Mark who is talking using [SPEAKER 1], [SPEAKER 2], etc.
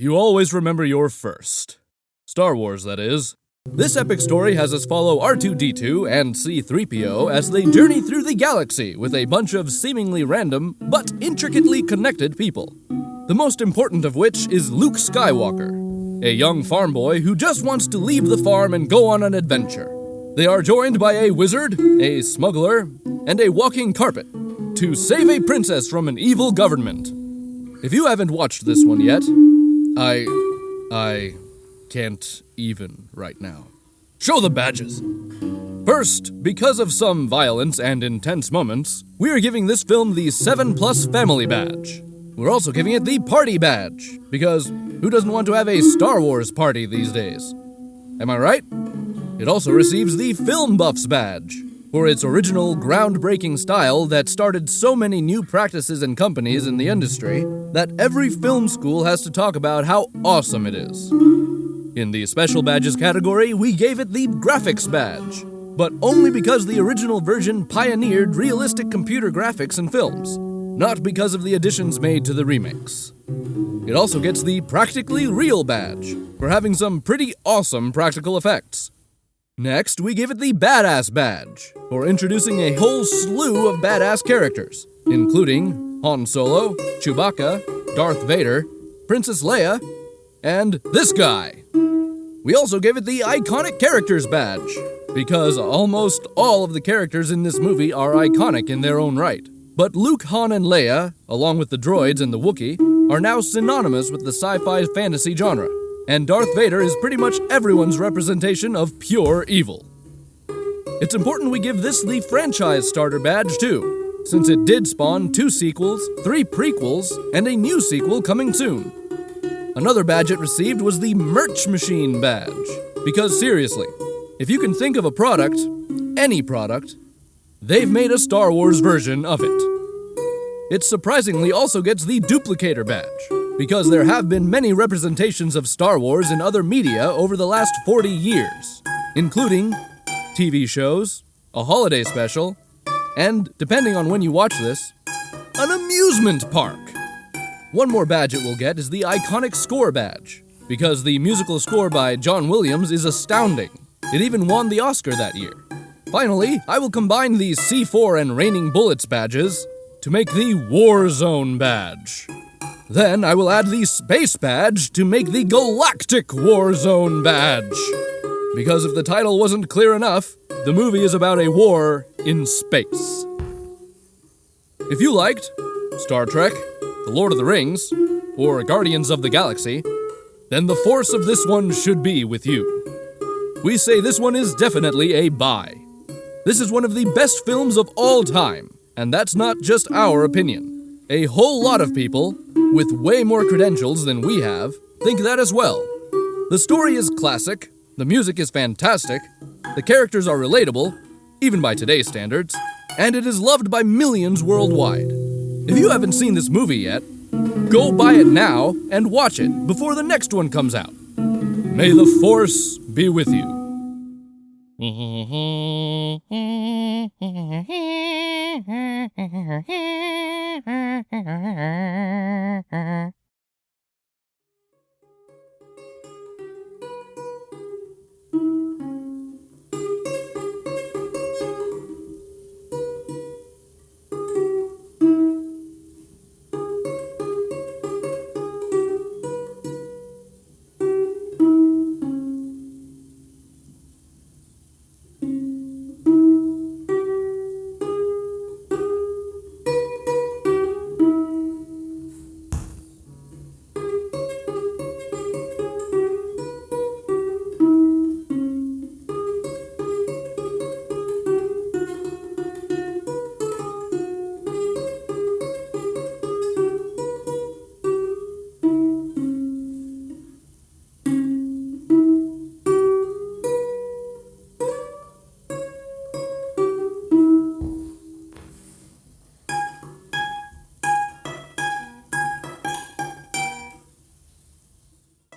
[SPEAKER 1] you always remember your first. Star Wars, that is. This epic story has us follow R2-D2 and C-3PO as they journey through the galaxy with a bunch of seemingly random, but intricately connected people. The most important of which is Luke Skywalker, a young farm boy who just wants to leave the farm and go on an adventure. They are joined by a wizard, a smuggler, and a walking carpet to save a princess from an evil government. If you haven't watched this one yet, I can't even right now. Show the badges! First, because of some violence and intense moments, we are giving this film the 7+ Family Badge. We're also giving it the Party Badge, because who doesn't want to have a Star Wars party these days? Am I right? It also receives the Film Buffs Badge, for its original, groundbreaking style that started so many new practices and companies in the industry that every film school has to talk about how awesome it is. In the Special Badges category, we gave it the Graphics Badge, but only because the original version pioneered realistic computer graphics in films, not because of the additions made to the remakes. It also gets the Practically Real Badge, for having some pretty awesome practical effects. Next, we give it the Badass Badge, for introducing a whole slew of badass characters, including Han Solo, Chewbacca, Darth Vader, Princess Leia, and this guy. We also give it the Iconic Characters Badge, because almost all of the characters in this movie are iconic in their own right. But Luke, Han, and Leia, along with the droids and the Wookiee, are now synonymous with the sci-fi fantasy genre, and Darth Vader is pretty much everyone's representation of pure evil. It's important we give this the Franchise Starter Badge too, since it did spawn 2 sequels, 3 prequels, and a new sequel coming soon. Another badge it received was the Merch Machine Badge, because seriously, if you can think of a product, any product, they've made a Star Wars version of it. It surprisingly also gets the Duplicator Badge, because there have been many representations of Star Wars in other media over the last 40 years, including TV shows, a holiday special, and, depending on when you watch this, an amusement park. One more badge it will get is the Iconic Score Badge, because the musical score by John Williams is astounding. It even won the Oscar that year. Finally, I will combine the C4 and Raining Bullets badges to make the Warzone Badge. Then I will add the Space Badge to make the Galactic Warzone Badge. Because if the title wasn't clear enough, the movie is about a war in space. If you liked Star Trek, The Lord of the Rings, or Guardians of the Galaxy, then the force of this one should be with you. We say this one is definitely a buy. This is one of the best films of all time, and that's not just our opinion. A whole lot of people, with way more credentials than we have, think that as well. The story is classic, the music is fantastic, the characters are relatable, even by today's standards, and it is loved by millions worldwide. If you haven't seen this movie yet, go buy it now and watch it before the next one comes out. May the Force be with you.